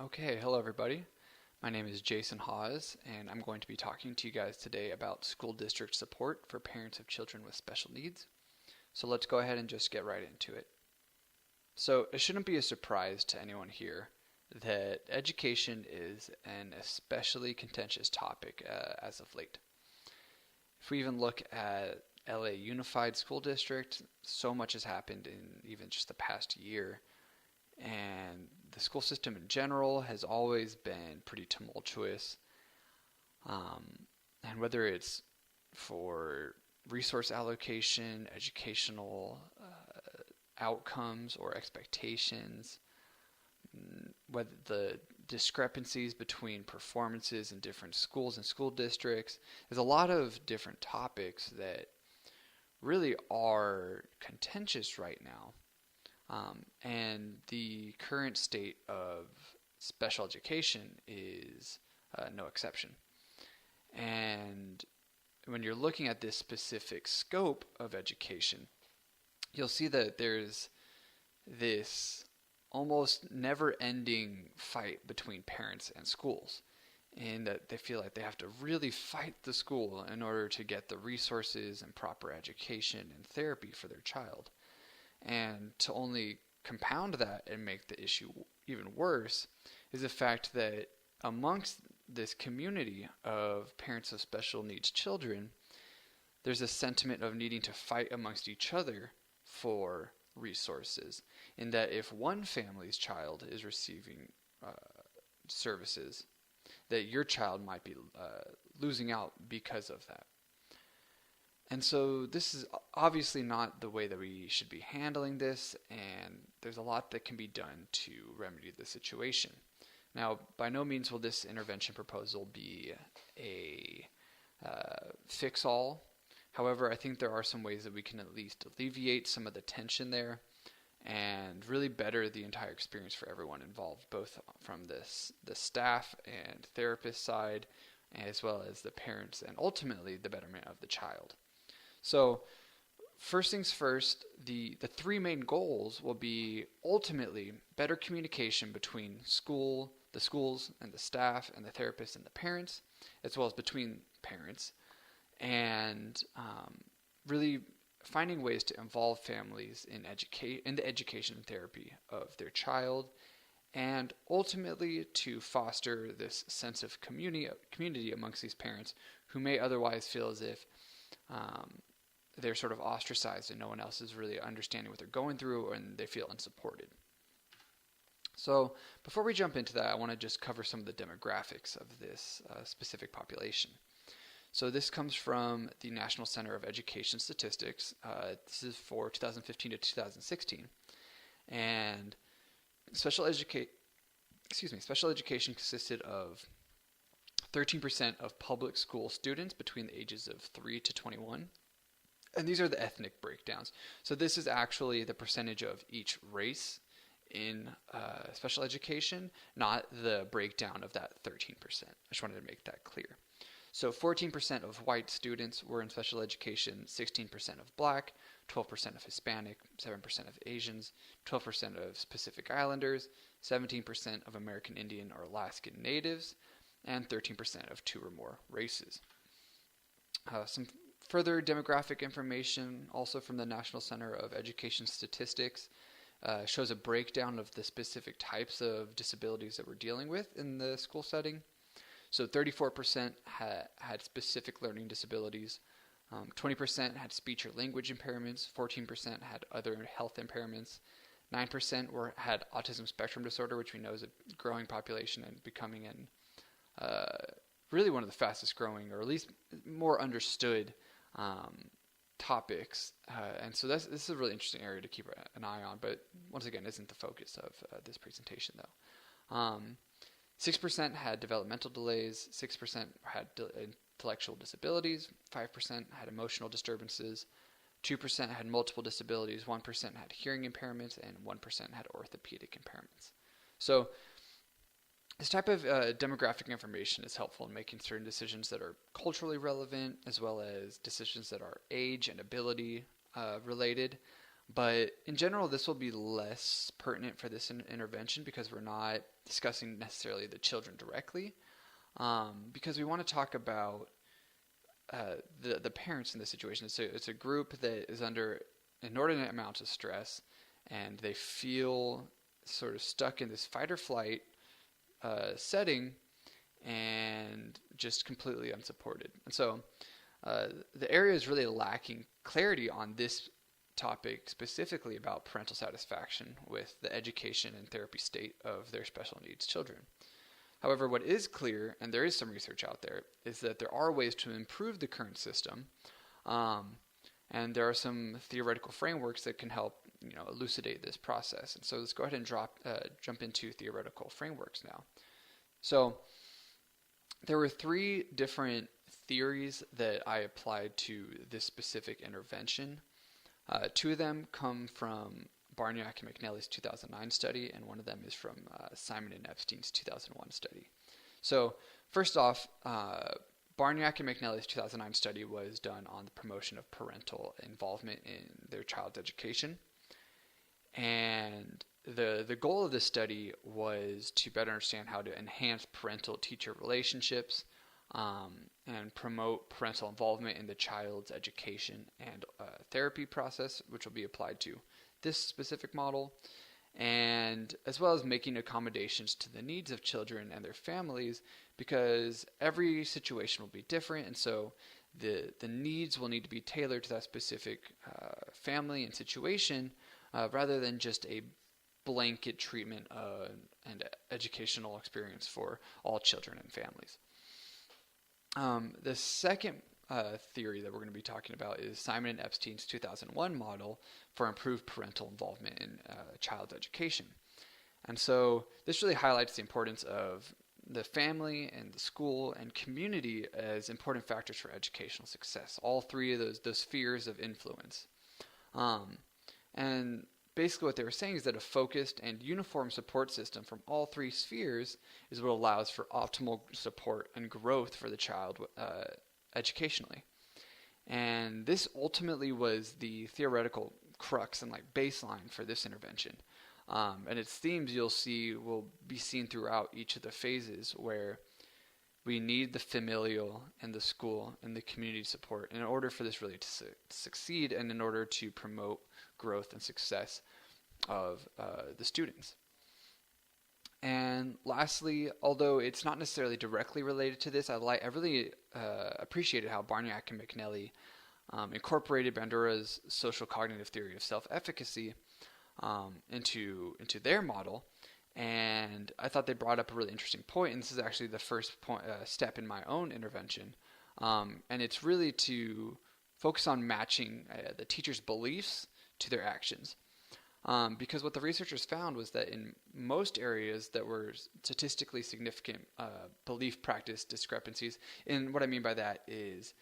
Okay, hello everybody. My name is Jason Hawes, and I'm going to be talking to you guys today about school district support for parents of children with special needs. So let's go ahead and just get right into it. So it shouldn't be a surprise to anyone here that education is an especially contentious topic as of late. If we even look at LA Unified School District, so much has happened in even just the past year, and the school system in general has always been pretty tumultuous. And whether it's for resource allocation, educational outcomes, or expectations, whether the discrepancies between performances in different schools and school districts, there's a lot of different topics that really are contentious right now. And the current state of special education is no exception. And when you're looking at this specific scope of education, you'll see that there's this almost never ending fight between parents and schools, and that they feel like they have to really fight the school in order to get the resources and proper education and therapy for their child. And to only compound that and make the issue even worse is the fact that amongst this community of parents of special needs children, there's a sentiment of needing to fight amongst each other for resources. In that if one family's child is receiving services, that your child might be losing out because of that. And so this is obviously not the way that we should be handling this, and there's a lot that can be done to remedy the situation. Now, by no means will this intervention proposal be a fix-all. However, I think there are some ways that we can at least alleviate some of the tension there and really better the entire experience for everyone involved, both from the staff and therapist side, as well as the parents, and ultimately the betterment of the child. So first things first, the three main goals will be ultimately better communication between the schools and the staff and the therapists and the parents, as well as between parents, and really finding ways to involve families in the education and therapy of their child, and ultimately to foster this sense of community amongst these parents who may otherwise feel as if they're sort of ostracized and no one else is really understanding what they're going through and they feel unsupported. So before we jump into that, I want to just cover some of the demographics of this specific population. So this comes from the National Center of Education Statistics. This is for 2015 to 2016. And special education consisted of 13% of public school students between the ages of 3 to 21. And these are the ethnic breakdowns. So this is actually the percentage of each race in special education, not the breakdown of that 13%. I just wanted to make that clear. So 14% of white students were in special education, 16% of black, 12% of Hispanic, 7% of Asians, 12% of Pacific Islanders, 17% of American Indian or Alaskan Natives, and 13% of two or more races. Some further demographic information, also from the National Center of Education Statistics, shows a breakdown of the specific types of disabilities that we're dealing with in the school setting. So 34% had specific learning disabilities, 20% had speech or language impairments, 14% had other health impairments, 9% had autism spectrum disorder, which we know is a growing population and becoming really one of the fastest growing, or at least more understood topics. And so this is a really interesting area to keep an eye on, but once again, isn't the focus of this presentation though. 6% had developmental delays, 6% had intellectual disabilities, 5% had emotional disturbances, 2% had multiple disabilities, 1% had hearing impairments, and 1% had orthopedic impairments. So this type of demographic information is helpful in making certain decisions that are culturally relevant, as well as decisions that are age and ability related. But in general, this will be less pertinent for this intervention because we're not discussing necessarily the children directly, because we want to talk about the parents in this situation. So it's a group that is under inordinate amounts of stress, and they feel sort of stuck in this fight or flight setting and just completely unsupported. And so the area is really lacking clarity on this topic, specifically about parental satisfaction with the education and therapy state of their special needs children. However, what is clear, and there is some research out there, is that there are ways to improve the current system, and there are some theoretical frameworks that can help, elucidate this process. And so let's go ahead and jump into theoretical frameworks now. So there were 3 different theories that I applied to this specific intervention. 2 of them come from Barniak and McNally's 2009 study, and one of them is from Simon and Epstein's 2001 study. So first off, Barniak and McNally's 2009 study was done on the promotion of parental involvement in their child's education. And the goal of this study was to better understand how to enhance parental-teacher relationships and promote parental involvement in the child's education and therapy process, which will be applied to this specific model, and as well as making accommodations to the needs of children and their families, because every situation will be different, and so the needs will need to be tailored to that specific family and situation, rather than just a blanket treatment and educational experience for all children and families. The second theory that we're going to be talking about is Simon and Epstein's 2001 model for improved parental involvement in child education. And so this really highlights the importance of the family and the school and community as important factors for educational success. All 3 of those spheres of influence. And basically what they were saying is that a focused and uniform support system from all 3 spheres is what allows for optimal support and growth for the child educationally. And this ultimately was the theoretical crux and baseline for this intervention. And its themes you'll see will be seen throughout each of the phases, where we need the familial and the school and the community support in order for this really to succeed, and in order to promote growth and success of the students. And lastly, although it's not necessarily directly related to this, I really appreciated how Barniak and McNally incorporated Bandura's social cognitive theory of self-efficacy into their model. And I thought they brought up a really interesting point, and this is actually the first step in my own intervention. And it's really to focus on matching the teacher's beliefs to their actions. Because what the researchers found was that in most areas that were statistically significant belief practice discrepancies, and what I mean by that is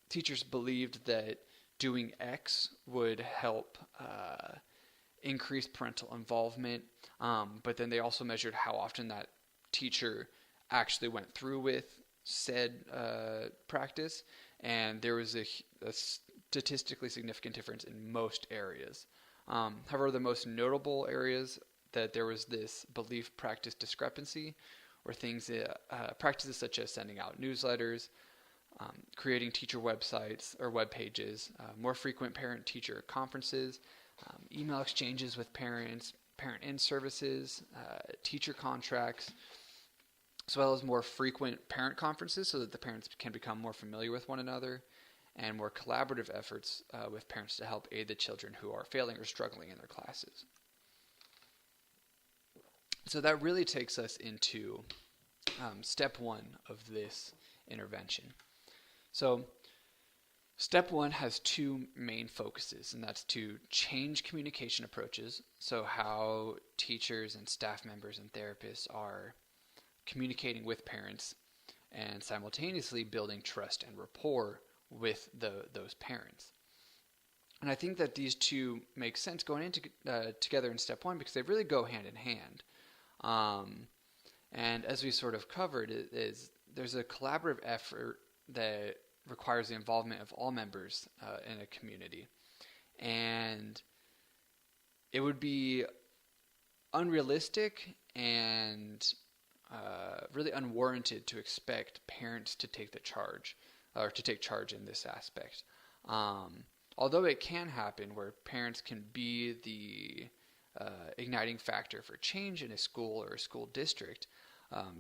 teachers believed that doing X would help increase parental involvement, but then they also measured how often that teacher actually went through with said practice, and there was a statistically significant difference in most areas. However, the most notable areas that there was this belief practice discrepancy were things practices such as sending out newsletters, creating teacher websites or web pages, more frequent parent-teacher conferences, email exchanges with parents, parent-in services, teacher contracts, as well as more frequent parent conferences so that the parents can become more familiar with one another, and more collaborative efforts with parents to help aid the children who are failing or struggling in their classes. So that really takes us into step 1 of this intervention. So step 1 has 2 main focuses, and that's to change communication approaches, so how teachers and staff members and therapists are communicating with parents, and simultaneously building trust and rapport with those parents. And I think that these 2 make sense going into together in step 1 because they really go hand in hand. And as we sort of covered, there's a collaborative effort that requires the involvement of all members in a community. And it would be unrealistic and really unwarranted to expect parents to take the charge or to take charge in this aspect. Although it can happen where parents can be the igniting factor for change in a school or a school district,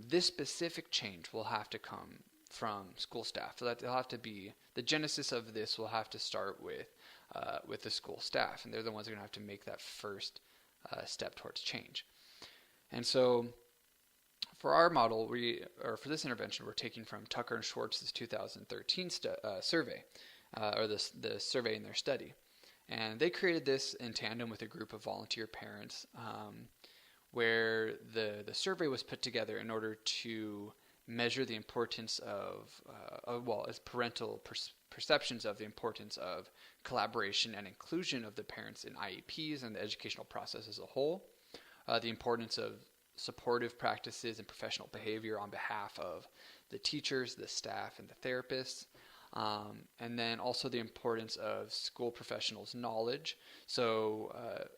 this specific change will have to come from school staff. So that they'll have to be the genesis of this will have to start with the school staff, and they're the ones who are going to have to make that first step towards change. And so, for our model, for this intervention, we're taking from Tucker and Schwartz's 2013 survey, or the survey in their study. And they created this in tandem with a group of volunteer parents, where the survey was put together in order to measure the importance as parental perceptions of the importance of collaboration and inclusion of the parents in IEPs and the educational process as a whole, the importance of supportive practices and professional behavior on behalf of the teachers, the staff, and the therapists, and then also the importance of school professionals' knowledge, so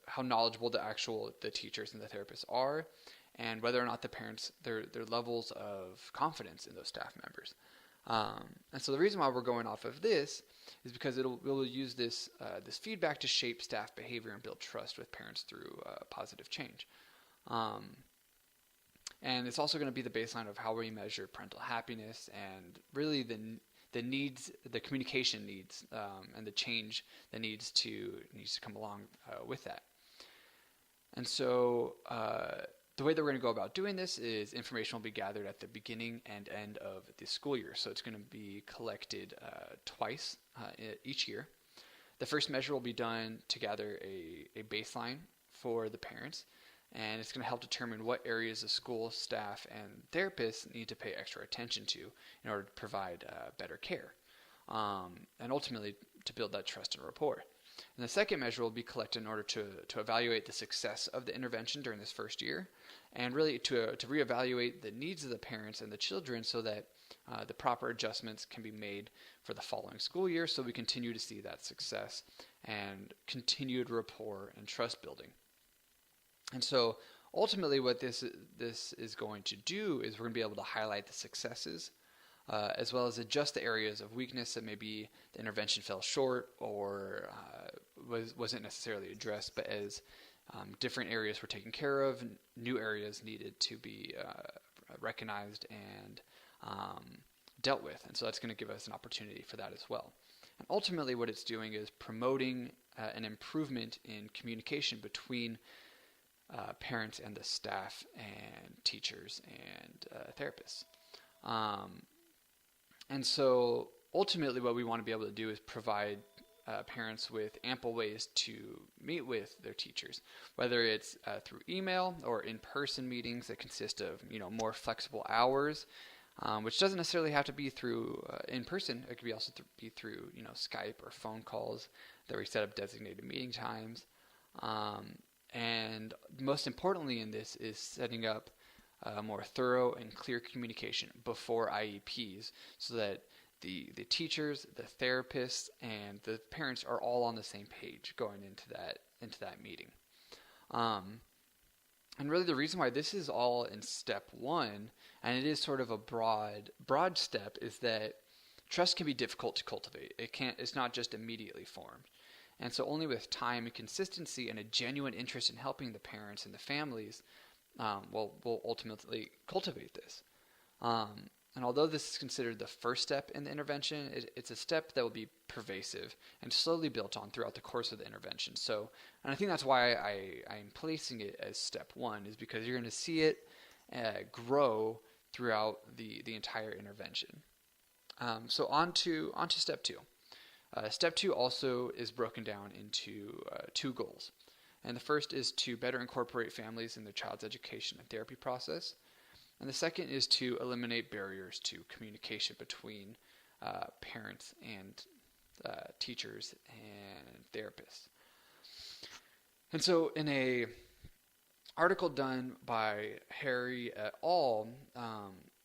how knowledgeable the teachers and the therapists are, and whether or not the parents, their levels of confidence in those staff members. And so the reason why we're going off of this is because we'll use this feedback to shape staff behavior and build trust with parents through positive change. And it's also going to be the baseline of how we measure parental happiness and really the needs, the communication needs, and the change that needs to come along with that. And so the way that we're going to go about doing this is information will be gathered at the beginning and end of the school year. So it's going to be collected twice each year. The first measure will be done to gather a baseline for the parents, and it's going to help determine what areas the school staff and therapists need to pay extra attention to in order to provide better care, and ultimately to build that trust and rapport. And the second measure will be collected in order to evaluate the success of the intervention during this first year, and really to reevaluate the needs of the parents and the children so that the proper adjustments can be made for the following school year, so we continue to see that success and continued rapport and trust building. And so ultimately what this is going to do is we're going to be able to highlight the successes, as well as adjust the areas of weakness that maybe the intervention fell short or wasn't necessarily addressed, but as different areas were taken care of, new areas needed to be recognized and dealt with. And so that's going to give us an opportunity for that as well. And ultimately what it's doing is promoting an improvement in communication between parents and the staff and teachers and therapists. And so ultimately what we want to be able to do is provide parents with ample ways to meet with their teachers, whether it's through email or in-person meetings that consist of more flexible hours, which doesn't necessarily have to be through in person. It could be also be through Skype or phone calls that we set up designated meeting times. And most importantly in this is setting up more thorough and clear communication before IEPs so that the teachers, the therapists, and the parents are all on the same page going into that meeting. And really the reason why this is all in step one, and it is sort of a broad step, is that trust can be difficult to cultivate. It's not just immediately formed. And so only with time and consistency and a genuine interest in helping the parents and the families will ultimately cultivate this. And although this is considered the first step in the intervention, it's a step that will be pervasive and slowly built on throughout the course of the intervention. So, and I think that's why I'm placing it as step one, is because you're going to see it grow throughout the entire intervention. So on to step two. Step two also is broken down into two goals. And the first is to better incorporate families in their child's education and therapy process. And the second is to eliminate barriers to communication between parents and teachers and therapists. And so in a article done by Harry et al.,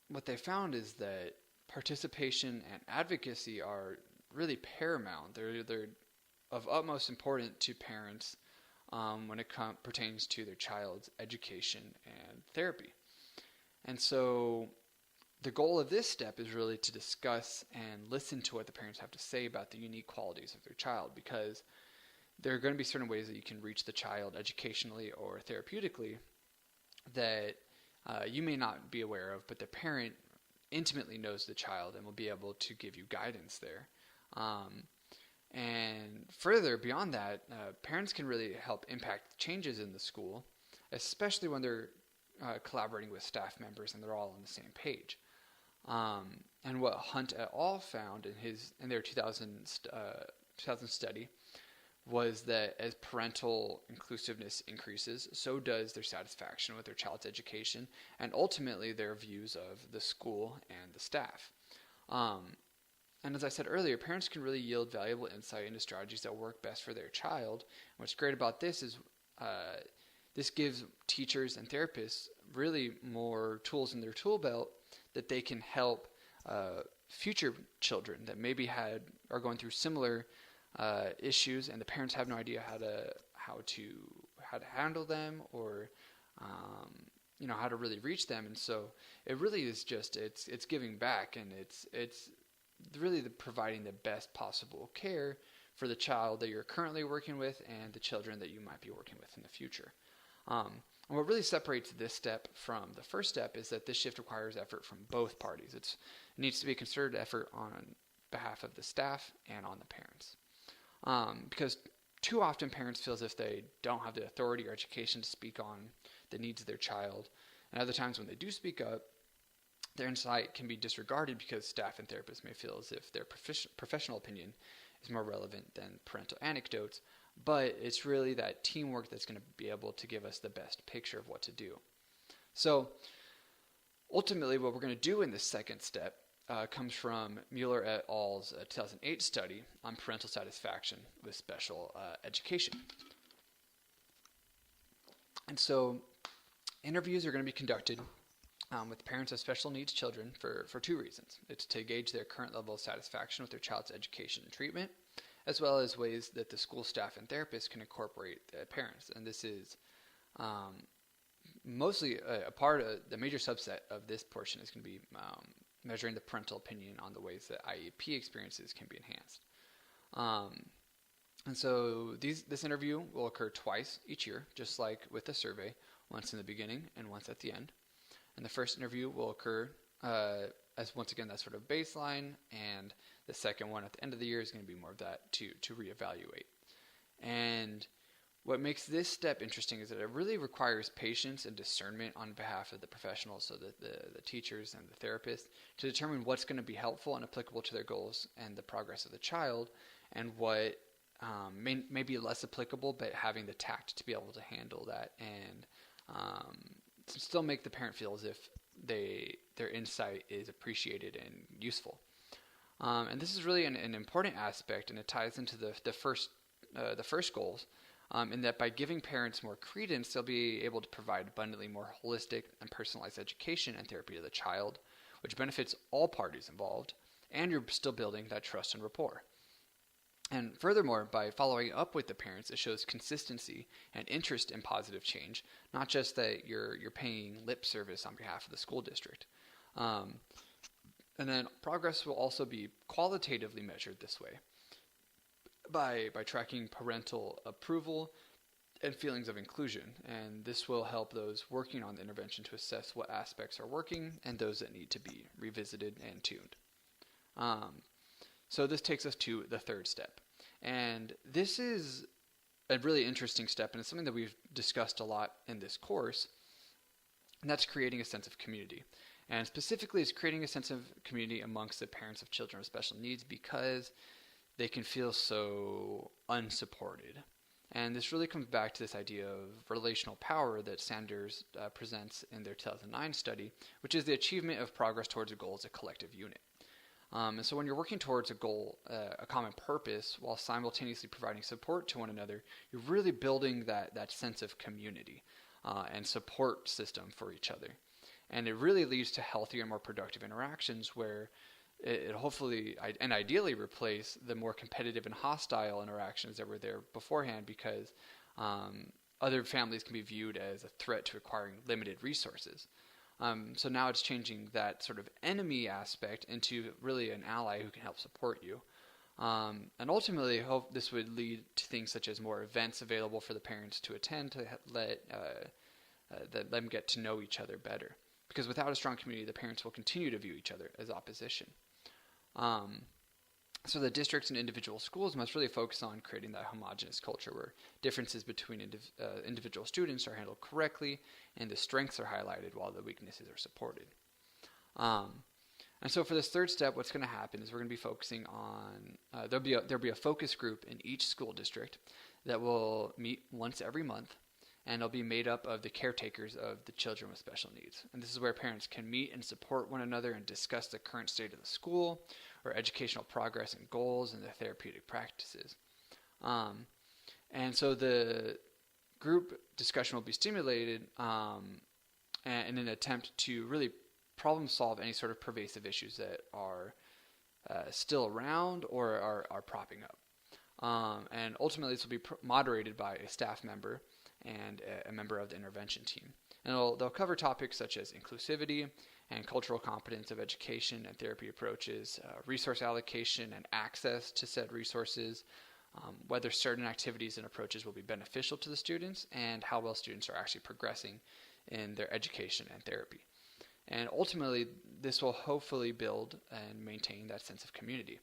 what they found is that participation and advocacy are really paramount. They're of utmost importance to parents when it pertains to their child's education and therapy. And so the goal of this step is really to discuss and listen to what the parents have to say about the unique qualities of their child, because there are going to be certain ways that you can reach the child educationally or therapeutically that you may not be aware of, but the parent intimately knows the child and will be able to give you guidance there. And further, beyond that, parents can really help impact changes in the school, especially when they're collaborating with staff members and they're all on the same page. And what Hunt et al. Found in their 2000 study was that as parental inclusiveness increases, so does their satisfaction with their child's education and ultimately their views of the school and the staff. And as I said earlier, parents can really yield valuable insight into strategies that work best for their child. And what's great about this is this gives teachers and therapists really more tools in their tool belt that they can help future children that maybe are going through similar issues, and the parents have no idea how to handle them or how to really reach them. And so it really is just it's giving back, and it's really providing the best possible care for the child that you're currently working with and the children that you might be working with in the future. And what really separates this step from the first step is that this shift requires effort from both parties. It needs to be a concerted effort on behalf of the staff and on the parents. Because too often parents feel as if they don't have the authority or education to speak on the needs of their child. And other times when they do speak up, their insight can be disregarded because staff and therapists may feel as if their professional opinion is more relevant than parental anecdotes. But it's really that teamwork that's going to be able to give us the best picture of what to do. So ultimately, what we're going to do in this second step comes from Mueller et al.'s 2008 study on parental satisfaction with special education. And so interviews are going to be conducted with parents of special needs children for two reasons. It's to gauge their current level of satisfaction with their child's education and treatment, as well as ways that the school staff and therapists can incorporate the parents. And this is mostly a part of the major subset of this portion is going to be measuring the parental opinion on the ways that IEP experiences can be enhanced. And so this interview will occur twice each year, just like with the survey, once in the beginning and once at the end. And the first interview will occur as once again that sort of baseline, and the second one at the end of the year is going to be more of that to reevaluate. And what makes this step interesting is that it really requires patience and discernment on behalf of the professionals, so that the teachers and the therapists, to determine what's going to be helpful and applicable to their goals and the progress of the child, and what may be less applicable, but having the tact to be able to handle that and still make the parent feel as if their insight is appreciated and useful. And this is really an important aspect, and it ties into the first goals, in that by giving parents more credence, they'll be able to provide abundantly more holistic and personalized education and therapy to the child, which benefits all parties involved, and you're still building that trust and rapport. And furthermore, by following up with the parents, it shows consistency and interest in positive change, not just that you're paying lip service on behalf of the school district. And then progress will also be qualitatively measured this way by tracking parental approval and feelings of inclusion. And this will help those working on the intervention to assess what aspects are working and those that need to be revisited and tuned. So this takes us to the third step. And this is a really interesting step, and it's something that we've discussed a lot in this course, and that's creating a sense of community. And specifically, it's creating a sense of community amongst the parents of children with special needs, because they can feel so unsupported. And this really comes back to this idea of relational power that Sanders presents in their 2009 study, which is the achievement of progress towards a goal as a collective unit. And so when you're working towards a goal, a common purpose, while simultaneously providing support to one another, you're really building that sense of community and support system for each other. And it really leads to healthier and more productive interactions where it hopefully and ideally replace the more competitive and hostile interactions that were there beforehand, because other families can be viewed as a threat to acquiring limited resources. So now it's changing that sort of enemy aspect into really an ally who can help support you. And ultimately, I hope this would lead to things such as more events available for the parents to attend to let them get to know each other better. Because without a strong community, the parents will continue to view each other as opposition. So the districts and individual schools must really focus on creating that homogenous culture where differences between individual students are handled correctly and the strengths are highlighted while the weaknesses are supported. And so for this third step, what's going to happen is we're going to be focusing on, there'll be a focus group in each school district that will meet once every month, and it'll be made up of the caretakers of the children with special needs. And this is where parents can meet and support one another and discuss the current state of the school, or educational progress and goals, and the therapeutic practices. And so the group discussion will be stimulated in an attempt to really problem solve any sort of pervasive issues that are still around or are propping up. And ultimately, this will be moderated by a staff member and a member of the intervention team. And they'll cover topics such as inclusivity and cultural competence of education and therapy approaches, resource allocation and access to said resources, whether certain activities and approaches will be beneficial to the students, and how well students are actually progressing in their education and therapy. And ultimately, this will hopefully build and maintain that sense of community.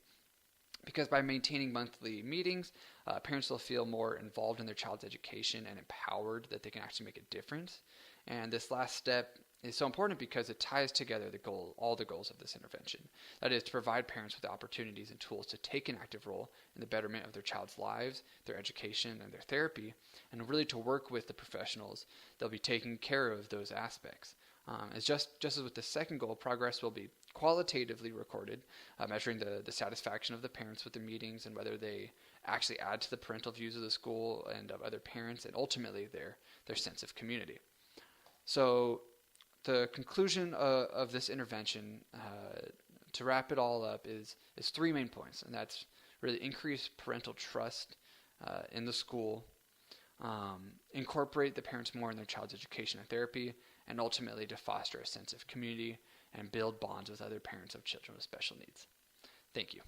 Because by maintaining monthly meetings, parents will feel more involved in their child's education and empowered that they can actually make a difference. And this last step is so important because it ties together all the goals of this intervention. That is, to provide parents with opportunities and tools to take an active role in the betterment of their child's lives, their education, and their therapy, and really to work with the professionals that'll be taking care of those aspects. As just as with the second goal, progress will be qualitatively recorded, measuring the satisfaction of the parents with their meetings and whether they actually add to the parental views of the school and of other parents, and ultimately their sense of community. So the conclusion of this intervention, to wrap it all up, is three main points, and that's really increase parental trust in the school, incorporate the parents more in their child's education and therapy, and ultimately to foster a sense of community and build bonds with other parents of children with special needs. Thank you.